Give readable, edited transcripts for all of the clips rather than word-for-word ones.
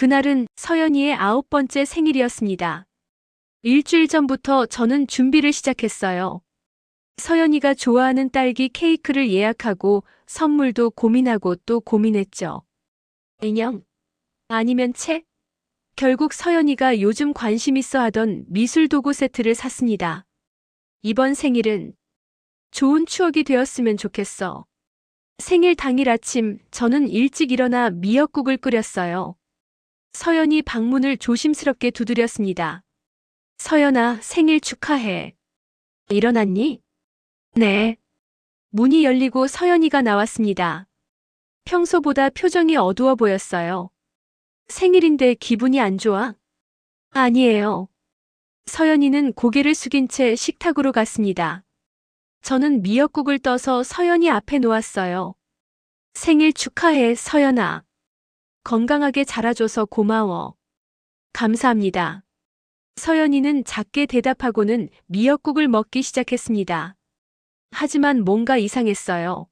그날은 서연이의 9번째 생일이었습니다. 일주일 전부터 저는 준비를 시작했어요. 서연이가 좋아하는 딸기 케이크를 예약하고 선물도 고민하고 또 고민했죠. 인형? 아니면 책? 결국 서연이가 요즘 관심 있어 하던 미술 도구 세트를 샀습니다. 이번 생일은 좋은 추억이 되었으면 좋겠어. 생일 당일 아침 저는 일찍 일어나 미역국을 끓였어요. 서연이 방문을 조심스럽게 두드렸습니다. 서연아, 생일 축하해. 일어났니? 네. 문이 열리고 서연이가 나왔습니다. 평소보다 표정이 어두워 보였어요. 생일인데 기분이 안 좋아? 아니에요. 서연이는 고개를 숙인 채 식탁으로 갔습니다. 저는 미역국을 떠서 서연이 앞에 놓았어요. 생일 축하해, 서연아. 건강하게 자라줘서 고마워. 감사합니다. 서연이는 작게 대답하고는 미역국을 먹기 시작했습니다. 하지만 뭔가 이상했어요.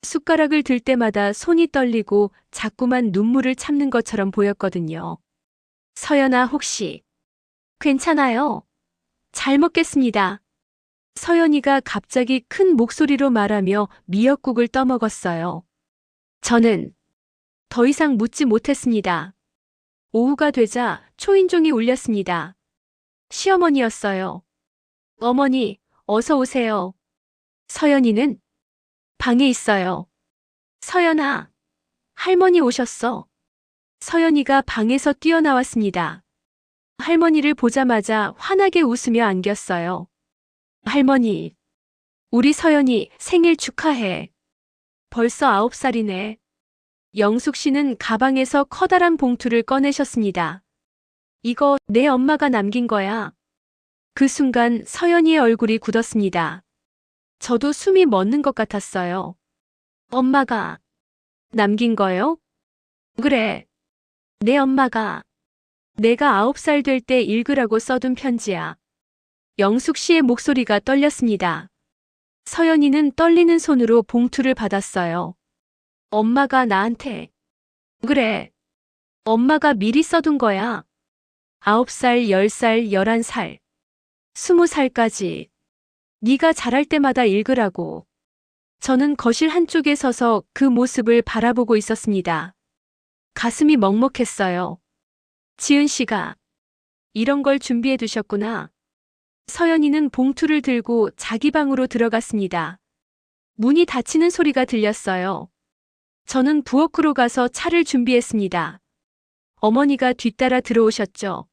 숟가락을 들 때마다 손이 떨리고 자꾸만 눈물을 참는 것처럼 보였거든요. 서연아, 혹시 괜찮아요? 잘 먹겠습니다. 서연이가 갑자기 큰 목소리로 말하며 미역국을 떠먹었어요. 저는 더 이상 묻지 못했습니다. 오후가 되자 초인종이 울렸습니다. 시어머니였어요. 어머니, 어서 오세요. 서연이는 방에 있어요. 서연아, 할머니 오셨어. 서연이가 방에서 뛰어나왔습니다. 할머니를 보자마자 환하게 웃으며 안겼어요. 할머니, 우리 서연이 생일 축하해. 벌써 9살이네. 영숙 씨는 가방에서 커다란 봉투를 꺼내셨습니다. 이거 내 엄마가 남긴 거야. 그 순간 서연이의 얼굴이 굳었습니다. 저도 숨이 멎는 것 같았어요. 엄마가 남긴 거요? 그래. 내 엄마가 내가 9살 될 때 읽으라고 써둔 편지야. 영숙 씨의 목소리가 떨렸습니다. 서연이는 떨리는 손으로 봉투를 받았어요. 엄마가 나한테. 그래. 엄마가 미리 써둔 거야. 9살, 10살, 11살, 20살까지. 네가 자랄 때마다 읽으라고. 저는 거실 한쪽에 서서 그 모습을 바라보고 있었습니다. 가슴이 먹먹했어요. 지은 씨가 이런 걸 준비해 두셨구나. 서연이는 봉투를 들고 자기 방으로 들어갔습니다. 문이 닫히는 소리가 들렸어요. 저는 부엌으로 가서 차를 준비했습니다. 어머니가 뒤따라 들어오셨죠.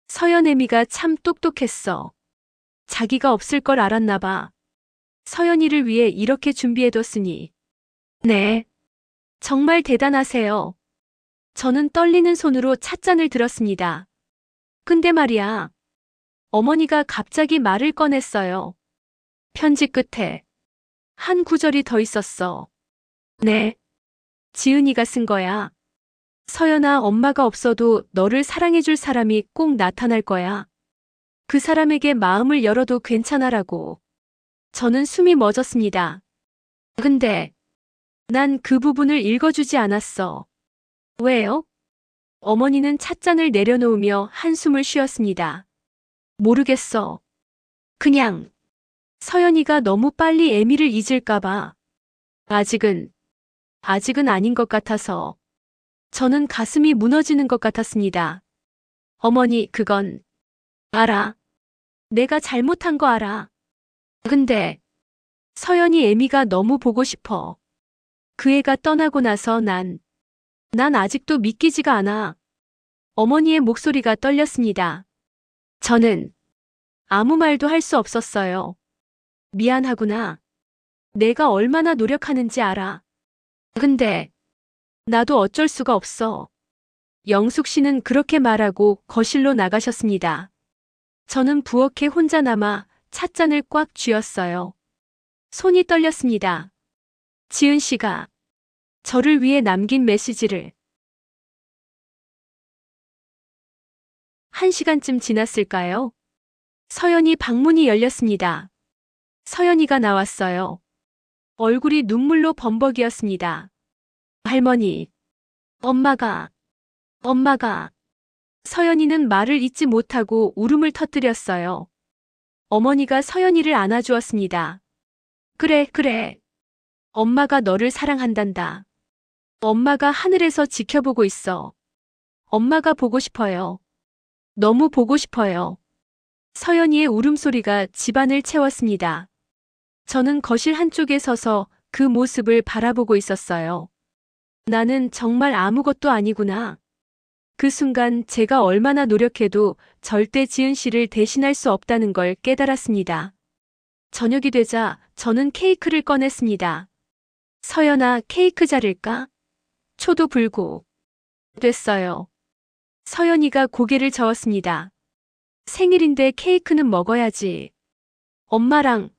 서연애미가 참 똑똑했어. 자기가 없을 걸 알았나 봐. 서연이를 위해 이렇게 준비해뒀으니. 네. 정말 대단하세요. 저는 떨리는 손으로 찻잔을 들었습니다. 근데 말이야. 어머니가 갑자기 말을 꺼냈어요. 편지 끝에 한 구절이 더 있었어. 네. 지은이가 쓴 거야. 서연아, 엄마가 없어도 너를 사랑해줄 사람이 꼭 나타날 거야. 그 사람에게 마음을 열어도 괜찮아라고. 저는 숨이 멎었습니다. 근데 난 그 부분을 읽어주지 않았어. 왜요? 어머니는 찻잔을 내려놓으며 한숨을 쉬었습니다. 모르겠어. 그냥 서연이가 너무 빨리 애미를 잊을까봐. 아직은 아닌 것 같아서. 저는 가슴이 무너지는 것 같았습니다. 어머니, 그건 알아. 내가 잘못한 거 알아. 근데 서연이 애미가 너무 보고 싶어. 그 애가 떠나고 나서 난 아직도 믿기지가 않아. 어머니의 목소리가 떨렸습니다. 저는 아무 말도 할 수 없었어요. 미안하구나. 내가 얼마나 노력하는지 알아. 근데 나도 어쩔 수가 없어. 영숙 씨는 그렇게 말하고 거실로 나가셨습니다. 저는 부엌에 혼자 남아 찻잔을 꽉 쥐었어요. 손이 떨렸습니다. 지은 씨가 저를 위해 남긴 메시지를. 1시간쯤 지났을까요? 서연이 방문이 열렸습니다. 서연이가 나왔어요. 얼굴이 눈물로 범벅이었습니다. 할머니, 엄마가 엄마가. 서연이는 말을 잇지 못하고 울음을 터뜨렸어요. 어머니가 서연이를 안아주었습니다. 그래, 그래. 엄마가 너를 사랑한단다. 엄마가 하늘에서 지켜보고 있어. 엄마가 보고 싶어요. 너무 보고 싶어요. 서연이의 울음소리가 집안을 채웠습니다. 저는 거실 한쪽에 서서 그 모습을 바라보고 있었어요. 나는 정말 아무것도 아니구나. 그 순간 제가 얼마나 노력해도 절대 지은 씨를 대신할 수 없다는 걸 깨달았습니다. 저녁이 되자 저는 케이크를 꺼냈습니다. 서연아, 케이크 자를까? 초도 불고. 됐어요. 서연이가 고개를 저었습니다. 생일인데 케이크는 먹어야지. 엄마랑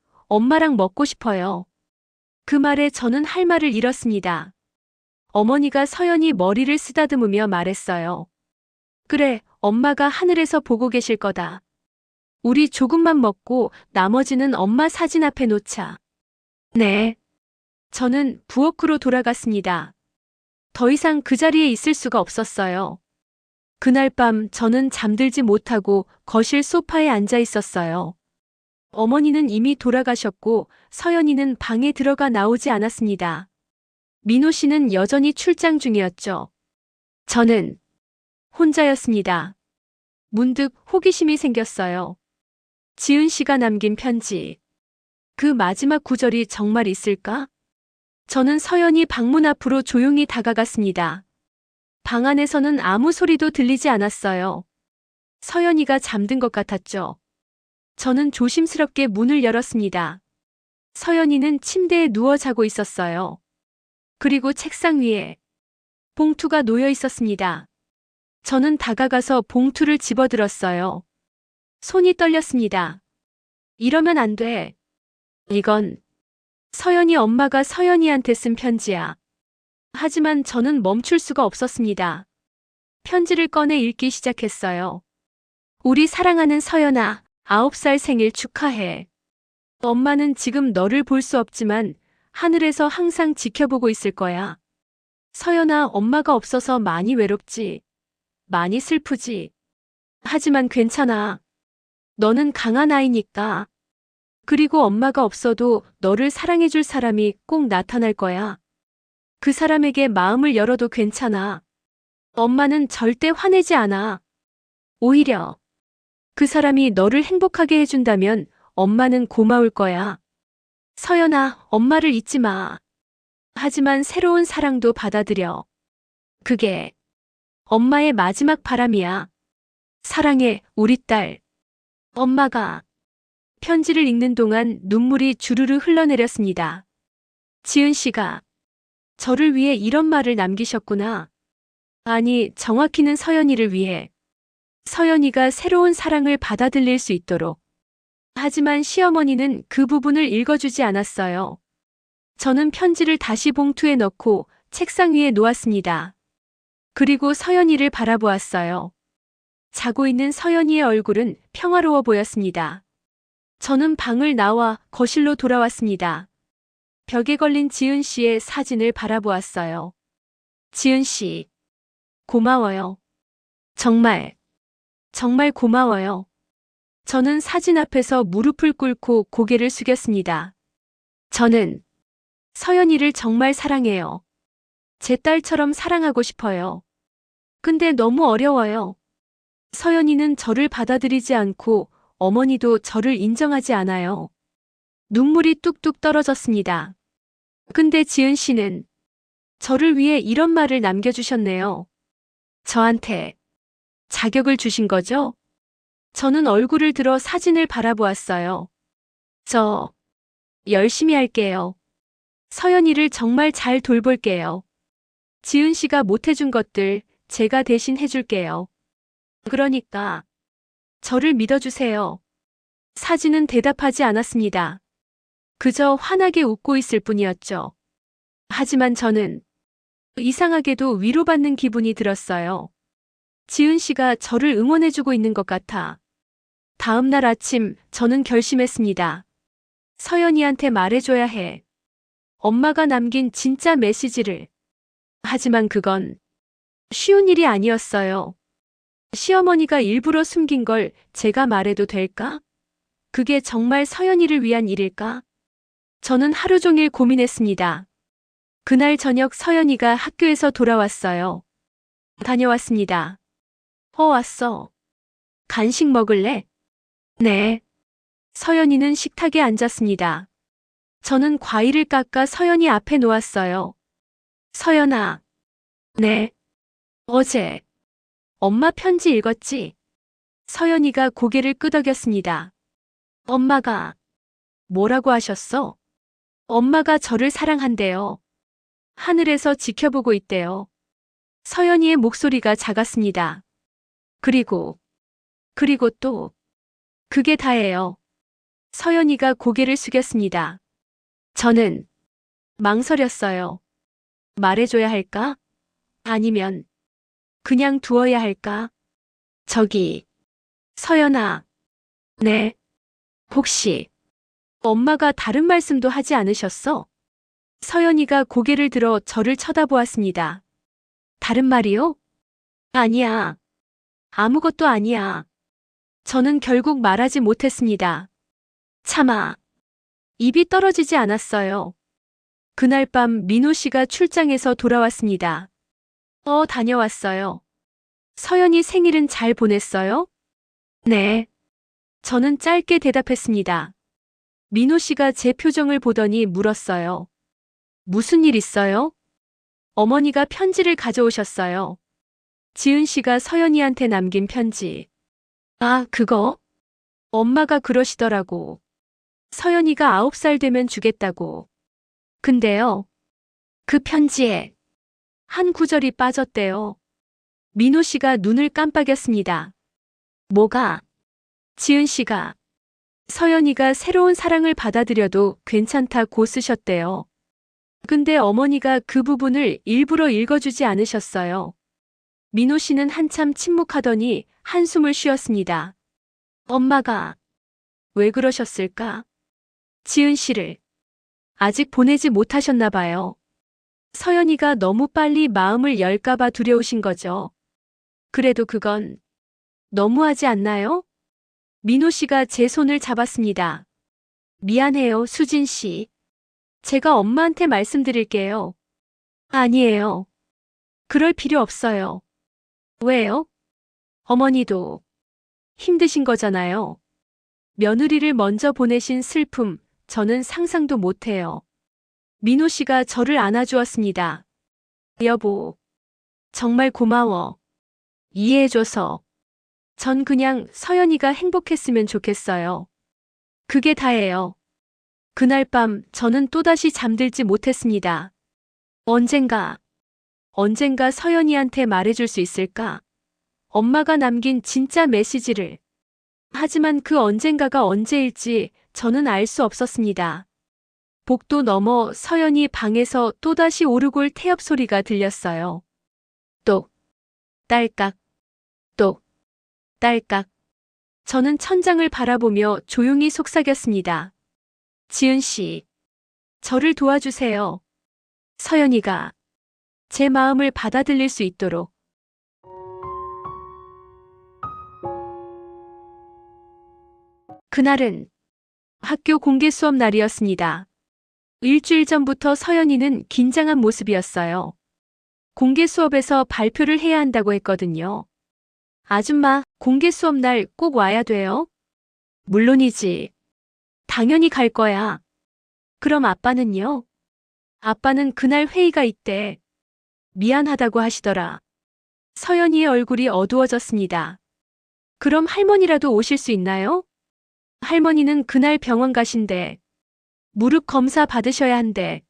먹고 싶어요. 그 말에 저는 할 말을 잃었습니다. 어머니가 서연이 머리를 쓰다듬으며 말했어요. 그래, 엄마가 하늘에서 보고 계실 거다. 우리 조금만 먹고 나머지는 엄마 사진 앞에 놓자. 네. 저는 부엌으로 돌아갔습니다. 더 이상 그 자리에 있을 수가 없었어요. 그날 밤 저는 잠들지 못하고 거실 소파에 앉아 있었어요. 어머니는 이미 돌아가셨고 서연이는 방에 들어가 나오지 않았습니다. 민호 씨는 여전히 출장 중이었죠. 저는 혼자였습니다. 문득 호기심이 생겼어요. 지은 씨가 남긴 편지. 그 마지막 구절이 정말 있을까? 저는 서연이 방문 앞으로 조용히 다가갔습니다. 방 안에서는 아무 소리도 들리지 않았어요. 서연이가 잠든 것 같았죠. 저는 조심스럽게 문을 열었습니다. 서연이는 침대에 누워 자고 있었어요. 그리고 책상 위에 봉투가 놓여 있었습니다. 저는 다가가서 봉투를 집어들었어요. 손이 떨렸습니다. 이러면 안 돼. 이건 서연이 엄마가 서연이한테 쓴 편지야. 하지만 저는 멈출 수가 없었습니다. 편지를 꺼내 읽기 시작했어요. 우리 사랑하는 서연아, 9살 생일 축하해. 엄마는 지금 너를 볼 수 없지만 하늘에서 항상 지켜보고 있을 거야. 서연아, 엄마가 없어서 많이 외롭지. 많이 슬프지. 하지만 괜찮아. 너는 강한 아이니까. 그리고 엄마가 없어도 너를 사랑해줄 사람이 꼭 나타날 거야. 그 사람에게 마음을 열어도 괜찮아. 엄마는 절대 화내지 않아. 오히려 그 사람이 너를 행복하게 해준다면 엄마는 고마울 거야. 서연아, 엄마를 잊지 마. 하지만 새로운 사랑도 받아들여. 그게 엄마의 마지막 바람이야. 사랑해, 우리 딸. 엄마가 편지를 읽는 동안 눈물이 주르르 흘러내렸습니다. 지은 씨가 저를 위해 이런 말을 남기셨구나. 아니, 정확히는 서연이를 위해. 서연이가 새로운 사랑을 받아들일 수 있도록. 하지만 시어머니는 그 부분을 읽어주지 않았어요. 저는 편지를 다시 봉투에 넣고 책상 위에 놓았습니다. 그리고 서연이를 바라보았어요. 자고 있는 서연이의 얼굴은 평화로워 보였습니다. 저는 방을 나와 거실로 돌아왔습니다. 벽에 걸린 지은 씨의 사진을 바라보았어요. 지은 씨, 고마워요. 정말 고마워요. 저는 사진 앞에서 무릎을 꿇고 고개를 숙였습니다. 저는 서연이를 정말 사랑해요. 제 딸처럼 사랑하고 싶어요. 근데 너무 어려워요. 서연이는 저를 받아들이지 않고 어머니도 저를 인정하지 않아요. 눈물이 뚝뚝 떨어졌습니다. 근데 지은 씨는 저를 위해 이런 말을 남겨주셨네요. 저한테 자격을 주신 거죠? 저는 얼굴을 들어 사진을 바라보았어요. 저 열심히 할게요. 서연이를 정말 잘 돌볼게요. 지은 씨가 못해준 것들 제가 대신 해줄게요. 그러니까 저를 믿어주세요. 사진은 대답하지 않았습니다. 그저 환하게 웃고 있을 뿐이었죠. 하지만 저는 이상하게도 위로받는 기분이 들었어요. 지은 씨가 저를 응원해주고 있는 것 같아. 다음 날 아침 저는 결심했습니다. 서연이한테 말해줘야 해. 엄마가 남긴 진짜 메시지를. 하지만 그건 쉬운 일이 아니었어요. 시어머니가 일부러 숨긴 걸 제가 말해도 될까? 그게 정말 서연이를 위한 일일까? 저는 하루 종일 고민했습니다. 그날 저녁 서연이가 학교에서 돌아왔어요. 다녀왔습니다. 왔어. 간식 먹을래? 네. 서연이는 식탁에 앉았습니다. 저는 과일을 깎아 서연이 앞에 놓았어요. 서연아. 네. 어제 엄마 편지 읽었지? 서연이가 고개를 끄덕였습니다. 엄마가 뭐라고 하셨어? 엄마가 저를 사랑한대요. 하늘에서 지켜보고 있대요. 서연이의 목소리가 작았습니다. 그리고 또, 그게 다예요. 서연이가 고개를 숙였습니다. 저는 망설였어요. 말해줘야 할까? 아니면 그냥 두어야 할까? 저기, 서연아. 네. 혹시 엄마가 다른 말씀도 하지 않으셨어? 서연이가 고개를 들어 저를 쳐다보았습니다. 다른 말이요? 아니야. 아무것도 아니야. 저는 결국 말하지 못했습니다. 차마 입이 떨어지지 않았어요. 그날 밤 민호 씨가 출장에서 돌아왔습니다. 다녀왔어요. 서연이 생일은 잘 보냈어요? 네. 저는 짧게 대답했습니다. 민호 씨가 제 표정을 보더니 물었어요. 무슨 일 있어요? 어머니가 편지를 가져오셨어요. 지은 씨가 서연이한테 남긴 편지. 아, 그거? 엄마가 그러시더라고. 서연이가 9살 되면 주겠다고. 근데요, 그 편지에 한 구절이 빠졌대요. 민호 씨가 눈을 깜빡였습니다. 뭐가? 지은 씨가 서연이가 새로운 사랑을 받아들여도 괜찮다고 쓰셨대요. 근데 어머니가 그 부분을 일부러 읽어주지 않으셨어요. 민호 씨는 한참 침묵하더니 한숨을 쉬었습니다. 엄마가 왜 그러셨을까? 지은 씨를 아직 보내지 못하셨나 봐요. 서연이가 너무 빨리 마음을 열까봐 두려우신 거죠. 그래도 그건 너무하지 않나요? 민호 씨가 제 손을 잡았습니다. 미안해요, 수진 씨. 제가 엄마한테 말씀드릴게요. 아니에요. 그럴 필요 없어요. 왜요? 어머니도 힘드신 거잖아요. 며느리를 먼저 보내신 슬픔, 저는 상상도 못해요. 민호 씨가 저를 안아주었습니다. 여보, 정말 고마워. 이해해줘서. 전 그냥 서연이가 행복했으면 좋겠어요. 그게 다예요. 그날 밤 저는 또다시 잠들지 못했습니다. 언젠가 서연이한테 말해줄 수 있을까? 엄마가 남긴 진짜 메시지를. 하지만 그 언젠가가 언제일지 저는 알 수 없었습니다. 복도 넘어 서연이 방에서 또다시 오르골 태엽 소리가 들렸어요. 똑, 딸깍, 똑, 딸깍. 저는 천장을 바라보며 조용히 속삭였습니다. 지은 씨, 저를 도와주세요. 서연이가 제 마음을 받아들일 수 있도록. 그날은 학교 공개 수업 날이었습니다. 일주일 전부터 서연이는 긴장한 모습이었어요. 공개 수업에서 발표를 해야 한다고 했거든요. 아줌마, 공개 수업 날 꼭 와야 돼요? 물론이지. 당연히 갈 거야. 그럼 아빠는요? 아빠는 그날 회의가 있대. 미안하다고 하시더라. 서연이의 얼굴이 어두워졌습니다. 그럼 할머니라도 오실 수 있나요? 할머니는 그날 병원 가신대. 무릎 검사 받으셔야 한대.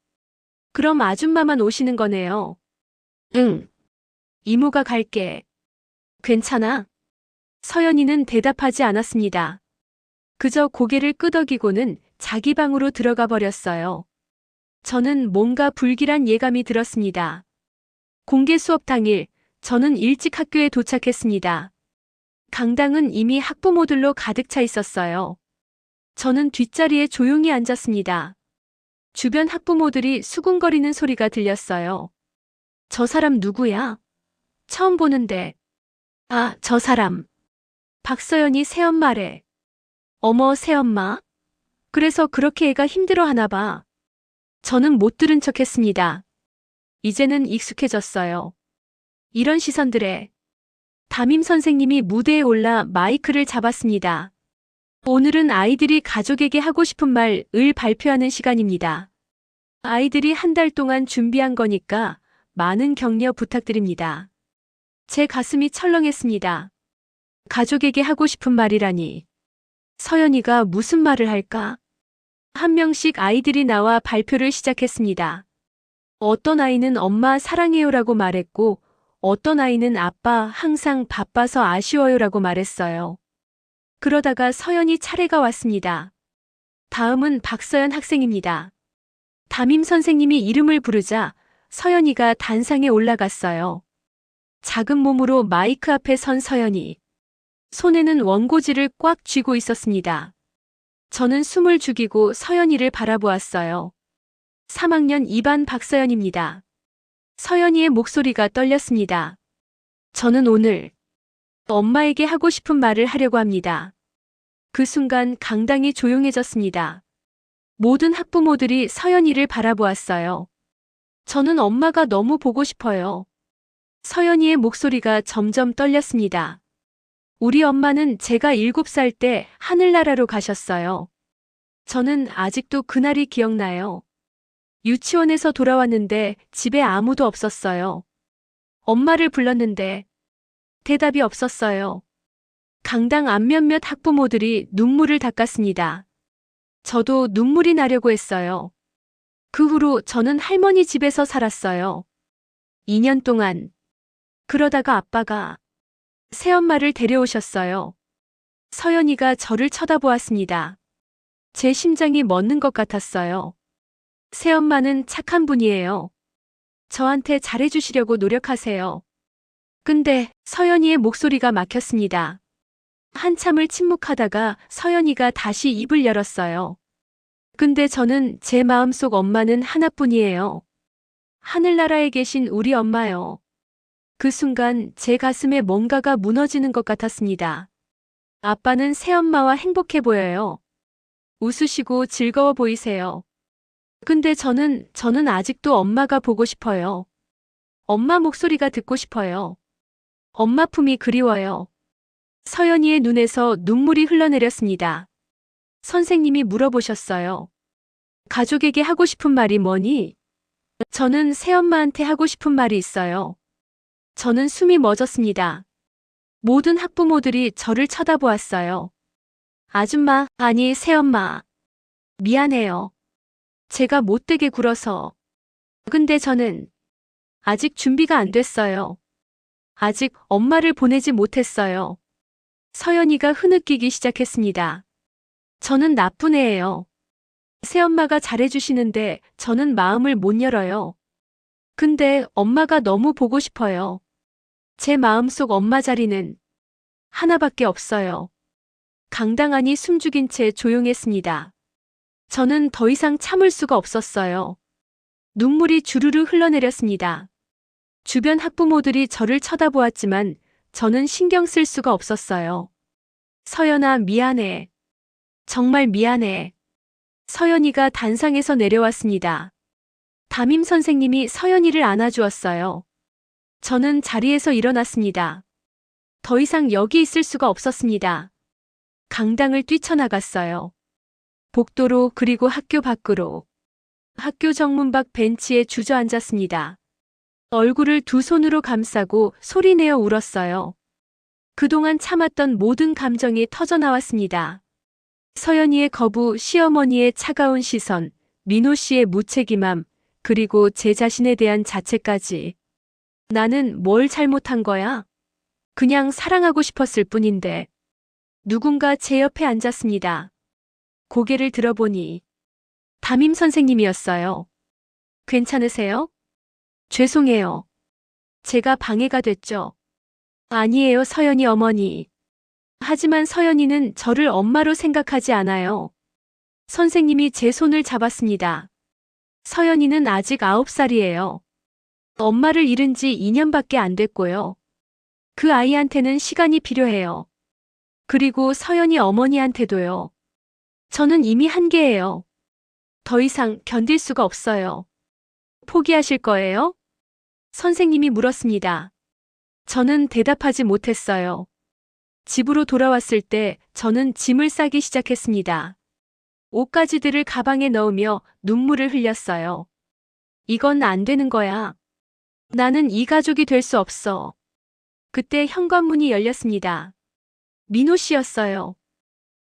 그럼 아줌마만 오시는 거네요. 응. 이모가 갈게. 괜찮아? 서연이는 대답하지 않았습니다. 그저 고개를 끄덕이고는 자기 방으로 들어가 버렸어요. 저는 뭔가 불길한 예감이 들었습니다. 공개 수업 당일, 저는 일찍 학교에 도착했습니다. 강당은 이미 학부모들로 가득 차 있었어요. 저는 뒷자리에 조용히 앉았습니다. 주변 학부모들이 수군거리는 소리가 들렸어요. 저 사람 누구야? 처음 보는데. 아, 저 사람. 박서연이 새엄마래. 어머, 새엄마? 그래서 그렇게 애가 힘들어 하나 봐. 저는 못 들은 척 했습니다. 이제는 익숙해졌어요. 이런 시선들에. 담임 선생님이 무대에 올라 마이크를 잡았습니다. 오늘은 아이들이 가족에게 하고 싶은 말을 발표하는 시간입니다. 아이들이 한 달 동안 준비한 거니까 많은 격려 부탁드립니다. 제 가슴이 철렁했습니다. 가족에게 하고 싶은 말이라니. 서연이가 무슨 말을 할까? 한 명씩 아이들이 나와 발표를 시작했습니다. 어떤 아이는 엄마 사랑해요라고 말했고, 어떤 아이는 아빠 항상 바빠서 아쉬워요라고 말했어요. 그러다가 서연이 차례가 왔습니다. 다음은 박서연 학생입니다. 담임 선생님이 이름을 부르자 서연이가 단상에 올라갔어요. 작은 몸으로 마이크 앞에 선 서연이. 손에는 원고지를 꽉 쥐고 있었습니다. 저는 숨을 죽이고 서연이를 바라보았어요. 3학년 2반 박서연입니다. 서연이의 목소리가 떨렸습니다. 저는 오늘 엄마에게 하고 싶은 말을 하려고 합니다. 그 순간 강당이 조용해졌습니다. 모든 학부모들이 서연이를 바라보았어요. 저는 엄마가 너무 보고 싶어요. 서연이의 목소리가 점점 떨렸습니다. 우리 엄마는 제가 7살 때 하늘나라로 가셨어요. 저는 아직도 그날이 기억나요. 유치원에서 돌아왔는데 집에 아무도 없었어요. 엄마를 불렀는데 대답이 없었어요. 강당 앞 몇몇 학부모들이 눈물을 닦았습니다. 저도 눈물이 나려고 했어요. 그 후로 저는 할머니 집에서 살았어요. 2년 동안. 그러다가 아빠가 새엄마를 데려오셨어요. 서연이가 저를 쳐다보았습니다. 제 심장이 멎는 것 같았어요. 새엄마는 착한 분이에요. 저한테 잘해주시려고 노력하세요. 근데 서연이의 목소리가 막혔습니다. 한참을 침묵하다가 서연이가 다시 입을 열었어요. 근데 저는 제 마음속 엄마는 하나뿐이에요. 하늘나라에 계신 우리 엄마요. 그 순간 제 가슴에 뭔가가 무너지는 것 같았습니다. 아빠는 새엄마와 행복해 보여요. 웃으시고 즐거워 보이세요. 근데 저는 아직도 엄마가 보고 싶어요. 엄마 목소리가 듣고 싶어요. 엄마 품이 그리워요. 서연이의 눈에서 눈물이 흘러내렸습니다. 선생님이 물어보셨어요. 가족에게 하고 싶은 말이 뭐니? 저는 새엄마한테 하고 싶은 말이 있어요. 저는 숨이 멎었습니다. 모든 학부모들이 저를 쳐다보았어요. 아줌마, 아니 새엄마. 미안해요. 제가 못되게 굴어서. 근데 저는 아직 준비가 안 됐어요. 아직 엄마를 보내지 못했어요. 서연이가 흐느끼기 시작했습니다. 저는 나쁜 애예요. 새엄마가 잘해주시는데 저는 마음을 못 열어요. 근데 엄마가 너무 보고 싶어요. 제 마음속 엄마 자리는 하나밖에 없어요. 강당 안이 숨죽인 채 조용했습니다. 저는 더 이상 참을 수가 없었어요. 눈물이 주르르 흘러내렸습니다. 주변 학부모들이 저를 쳐다보았지만 저는 신경 쓸 수가 없었어요. 서연아, 미안해. 정말 미안해. 서연이가 단상에서 내려왔습니다. 담임 선생님이 서연이를 안아주었어요. 저는 자리에서 일어났습니다. 더 이상 여기 있을 수가 없었습니다. 강당을 뛰쳐나갔어요. 복도로 그리고 학교 밖으로. 학교 정문 밖 벤치에 주저앉았습니다. 얼굴을 두 손으로 감싸고 소리내어 울었어요. 그동안 참았던 모든 감정이 터져나왔습니다. 서연이의 거부, 시어머니의 차가운 시선, 민호 씨의 무책임함, 그리고 제 자신에 대한 자책까지. 나는 뭘 잘못한 거야? 그냥 사랑하고 싶었을 뿐인데. 누군가 제 옆에 앉았습니다. 고개를 들어보니 담임 선생님이었어요. 괜찮으세요? 죄송해요. 제가 방해가 됐죠. 아니에요, 서연이 어머니. 하지만 서연이는 저를 엄마로 생각하지 않아요. 선생님이 제 손을 잡았습니다. 서연이는 아직 9살이에요. 엄마를 잃은 지 2년밖에 안 됐고요. 그 아이한테는 시간이 필요해요. 그리고 서연이 어머니한테도요. 저는 이미 한계예요. 더 이상 견딜 수가 없어요. 포기하실 거예요? 선생님이 물었습니다. 저는 대답하지 못했어요. 집으로 돌아왔을 때 저는 짐을 싸기 시작했습니다. 옷가지들을 가방에 넣으며 눈물을 흘렸어요. 이건 안 되는 거야. 나는 이 가족이 될 수 없어. 그때 현관문이 열렸습니다. 민호 씨였어요.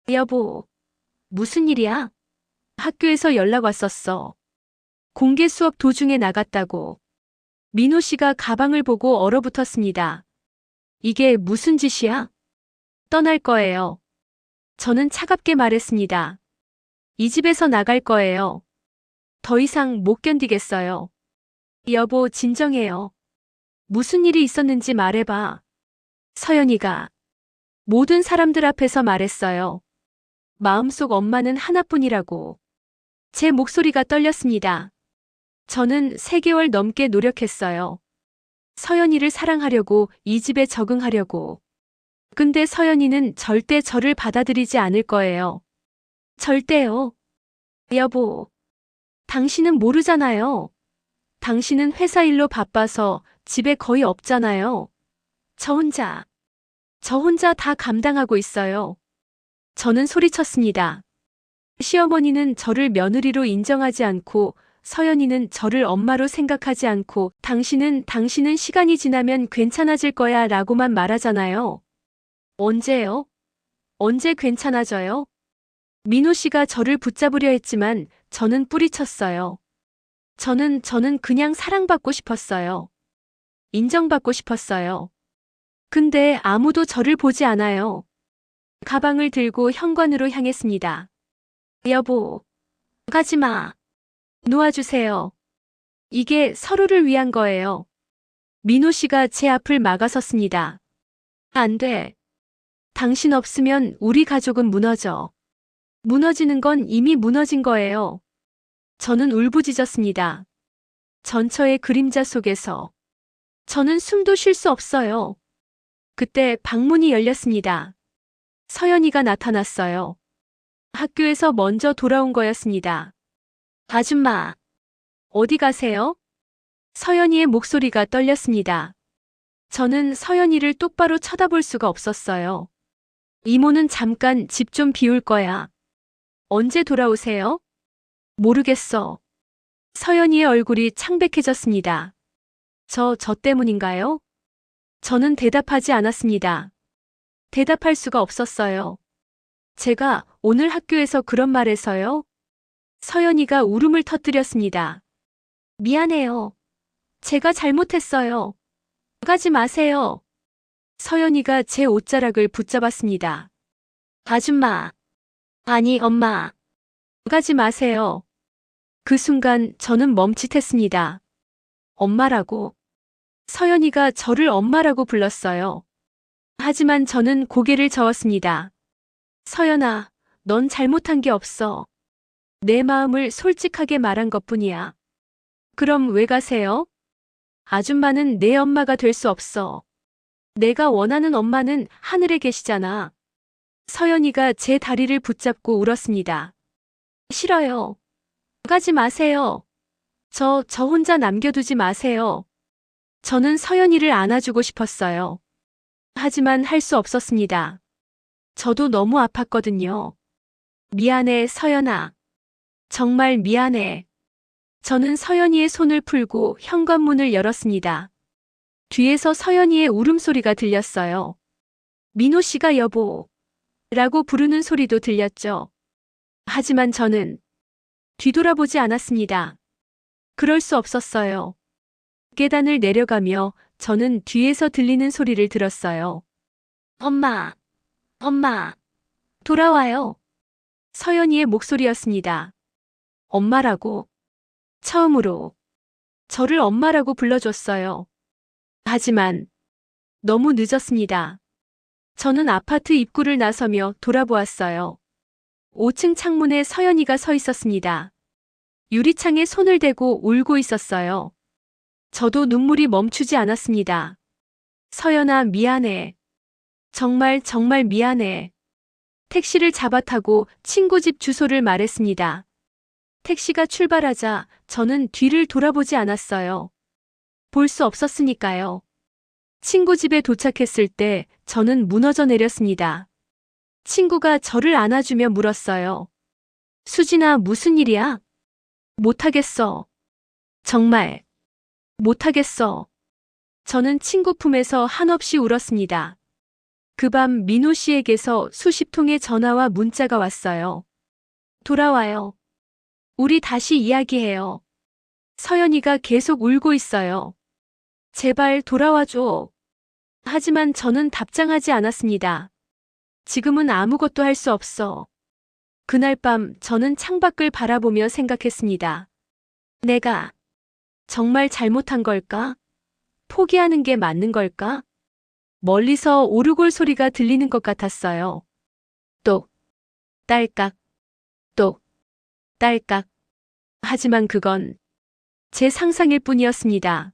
여보, 무슨 일이야? 학교에서 연락 왔었어. 공개 수업 도중에 나갔다고. 민호 씨가 가방을 보고 얼어붙었습니다. 이게 무슨 짓이야? 떠날 거예요. 저는 차갑게 말했습니다. 이 집에서 나갈 거예요. 더 이상 못 견디겠어요. 여보, 진정해요. 무슨 일이 있었는지 말해봐. 서연이가 모든 사람들 앞에서 말했어요. 마음속 엄마는 하나뿐이라고. 제 목소리가 떨렸습니다. 저는 3개월 넘게 노력했어요. 서연이를 사랑하려고, 이 집에 적응하려고. 근데 서연이는 절대 저를 받아들이지 않을 거예요. 절대요. 여보, 당신은 모르잖아요. 당신은 회사 일로 바빠서 집에 거의 없잖아요. 저 혼자 다 감당하고 있어요. 저는 소리쳤습니다. 시어머니는 저를 며느리로 인정하지 않고, 서연이는 저를 엄마로 생각하지 않고, 당신은 시간이 지나면 괜찮아질 거야 라고만 말하잖아요. 언제요? 언제 괜찮아져요? 민호 씨가 저를 붙잡으려 했지만 저는 뿌리쳤어요. 저는 그냥 사랑받고 싶었어요. 인정받고 싶었어요. 근데 아무도 저를 보지 않아요. 가방을 들고 현관으로 향했습니다. 여보, 가지 마. 놓아주세요. 이게 서로를 위한 거예요. 민호 씨가 제 앞을 막아섰습니다. 안 돼. 당신 없으면 우리 가족은 무너져. 무너지는 건 이미 무너진 거예요. 저는 울부짖었습니다. 전처의 그림자 속에서. 저는 숨도 쉴 수 없어요. 그때 방문이 열렸습니다. 서연이가 나타났어요. 학교에서 먼저 돌아온 거였습니다. 아줌마, 어디 가세요? 서연이의 목소리가 떨렸습니다. 저는 서연이를 똑바로 쳐다볼 수가 없었어요. 이모는 잠깐 집 좀 비울 거야. 언제 돌아오세요? 모르겠어. 서연이의 얼굴이 창백해졌습니다. 저 때문인가요? 저는 대답하지 않았습니다. 대답할 수가 없었어요. 제가 오늘 학교에서 그런 말해서요? 서연이가 울음을 터뜨렸습니다. 미안해요. 제가 잘못했어요. 가지 마세요. 서연이가 제 옷자락을 붙잡았습니다. 아줌마. 아니, 엄마. 가지 마세요. 그 순간 저는 멈칫했습니다. 엄마라고. 서연이가 저를 엄마라고 불렀어요. 하지만 저는 고개를 저었습니다. 서연아, 넌 잘못한 게 없어. 내 마음을 솔직하게 말한 것뿐이야. 그럼 왜 가세요? 아줌마는 내 엄마가 될 수 없어. 내가 원하는 엄마는 하늘에 계시잖아. 서연이가 제 다리를 붙잡고 울었습니다. 싫어요. 가지 마세요. 저 혼자 남겨두지 마세요. 저는 서연이를 안아주고 싶었어요. 하지만 할 수 없었습니다. 저도 너무 아팠거든요. 미안해, 서연아. 정말 미안해. 저는 서연이의 손을 풀고 현관문을 열었습니다. 뒤에서 서연이의 울음소리가 들렸어요. 민호 씨가 여보 라고 부르는 소리도 들렸죠. 하지만 저는 뒤돌아보지 않았습니다. 그럴 수 없었어요. 계단을 내려가며 저는 뒤에서 들리는 소리를 들었어요. 엄마, 돌아와요. 서연이의 목소리였습니다. 엄마라고. 처음으로 저를 엄마라고 불러줬어요. 하지만 너무 늦었습니다. 저는 아파트 입구를 나서며 돌아보았어요. 5층 창문에 서연이가 서 있었습니다. 유리창에 손을 대고 울고 있었어요. 저도 눈물이 멈추지 않았습니다. 서연아, 미안해. 정말 정말 미안해. 택시를 잡아 타고 친구 집 주소를 말했습니다. 택시가 출발하자 저는 뒤를 돌아보지 않았어요. 볼 수 없었으니까요. 친구 집에 도착했을 때 저는 무너져 내렸습니다. 친구가 저를 안아주며 물었어요. 수진아, 무슨 일이야? 못하겠어. 정말 못하겠어. 저는 친구 품에서 한없이 울었습니다. 그 밤 민호 씨에게서 수십 통의 전화와 문자가 왔어요. 돌아와요. 우리 다시 이야기해요. 서연이가 계속 울고 있어요. 제발 돌아와줘. 하지만 저는 답장하지 않았습니다. 지금은 아무것도 할 수 없어. 그날 밤 저는 창밖을 바라보며 생각했습니다. 내가 정말 잘못한 걸까? 포기하는 게 맞는 걸까? 멀리서 오르골 소리가 들리는 것 같았어요. 똑, 딸깍, 똑, 딸깍. 하지만 그건 제 상상일 뿐이었습니다.